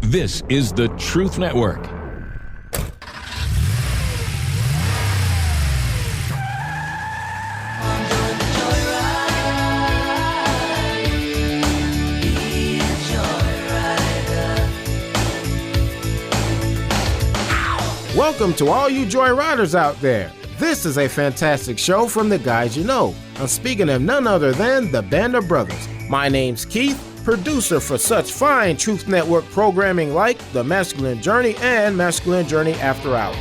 This is the Truth Network. Welcome to all you joyriders out there. This is a fantastic show from the guys you know. I'm speaking of none other than the Band of Brothers. My name's Keith, producer for such fine Truth Network programming like The Masculine Journey and Masculine Journey After Hours.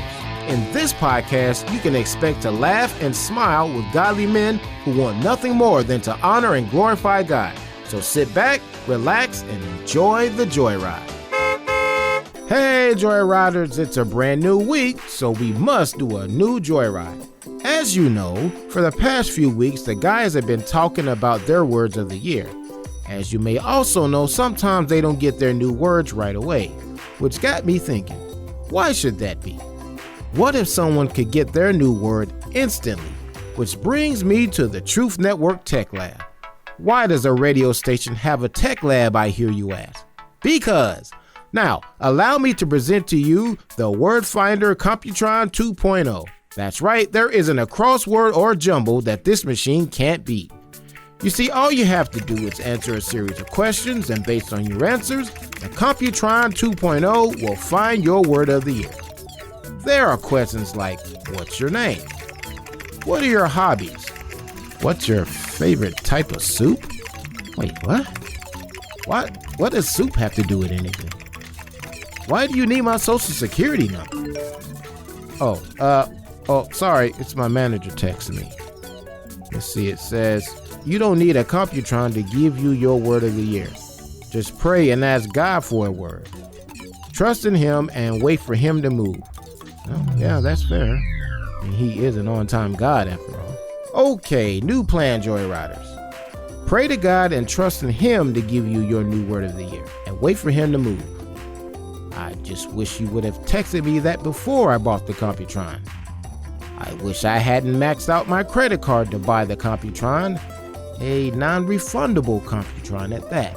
In this podcast, you can expect to laugh and smile with godly men who want nothing more than to honor and glorify God. So sit back, relax, and enjoy the joyride. Hey Joyriders, it's a brand new week, so we must do a new joyride. As you know, for the past few weeks, the guys have been talking about their words of the year. As you may also know, sometimes they don't get their new words right away, which got me thinking, why should that be? What if someone could get their new word instantly? Which brings me to the Truth Network Tech Lab. Why does a radio station have a tech lab, I hear you ask? Because. Now, allow me to present to you the Word Finder Computron 2.0. That's right, there isn't a crossword or jumble that this machine can't beat. You see, all you have to do is answer a series of questions, and based on your answers, the Computron 2.0 will find your word of the year. There are questions like, what's your name? What are your hobbies? What's your favorite type of soup? Wait, what? What does soup have to do with anything? Why do you need my social security number? Sorry, it's my manager texting me. Let's see, it says, you don't need a Computron to give you your word of the year. Just pray and ask God for a word. Trust in Him and wait for Him to move. Oh, yeah, that's fair. I mean, He is an on-time God after all. Okay, new plan, Joyriders. Pray to God and trust in Him to give you your new word of the year and wait for Him to move. I just wish you would have texted me that before I bought the Computron. I wish I hadn't maxed out my credit card to buy the Computron, a non-refundable Computron at that.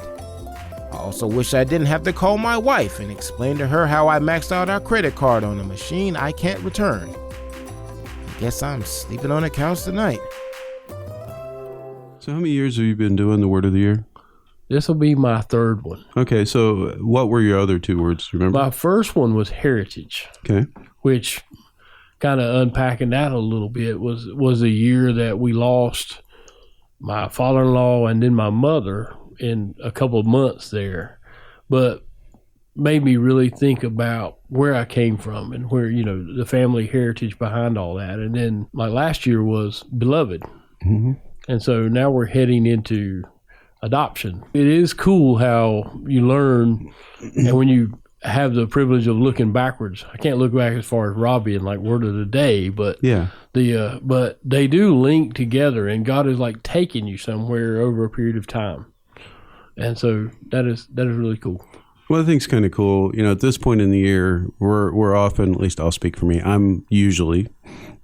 I also wish I didn't have to call my wife and explain to her how I maxed out our credit card on a machine I can't return. I guess I'm sleeping on the couch tonight. So how many years have you been doing the word of the year? This will be my third one. Okay, so what were your other two words? Remember? My first one was heritage. Okay. Which, kind of unpacking that a little bit, was a year that we lost my father-in-law and then my mother in a couple of months there. But made me really think about where I came from and where, the family heritage behind all that. And then my last year was beloved. Mm-hmm. And so now we're heading into adoption. It is cool how you learn, and when you have the privilege of looking backwards, I can't look back as far as Robbie and like word of the day, but yeah, but they do link together, and God is like taking you somewhere over a period of time, and so that is really cool. Well, I think it's kind of cool. At this point in the year, we're often, at least I'll speak for me, I'm usually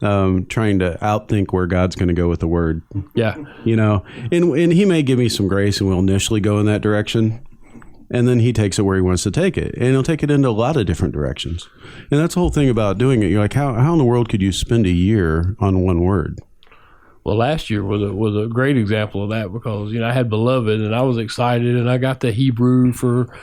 trying to outthink where God's going to go with the word. Yeah. And He may give me some grace and we'll initially go in that direction. And then He takes it where He wants to take it. And He'll take it into a lot of different directions. And that's the whole thing about doing it. You're like, how in the world could you spend a year on one word? Well, last year was a great example of that because, I had beloved and I was excited and I got the Hebrew for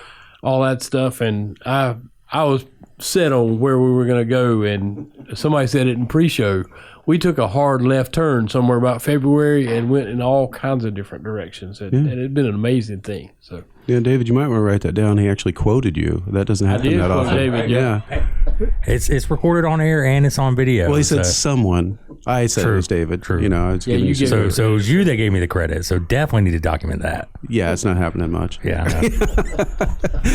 all that stuff, and I was set on where we were going to go, and somebody said it in pre-show. We took a hard left turn somewhere about February and went in all kinds of different directions, and it had been an amazing thing. So yeah, David, you might want to write that down. He actually quoted you. That doesn't happen that often. David, yeah. It's recorded on air and it's on video. Well, he said someone. I said it was David. True. So it was you that gave me the credit. So definitely need to document that. Yeah, it's not happening much. Yeah.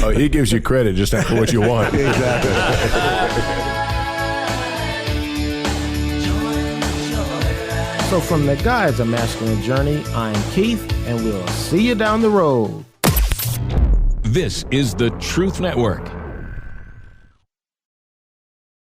Oh, he gives you credit just after what you want. Exactly. So from the guys of Masculine Journey, I'm Keith, and we'll see you down the road. This is the Truth Network.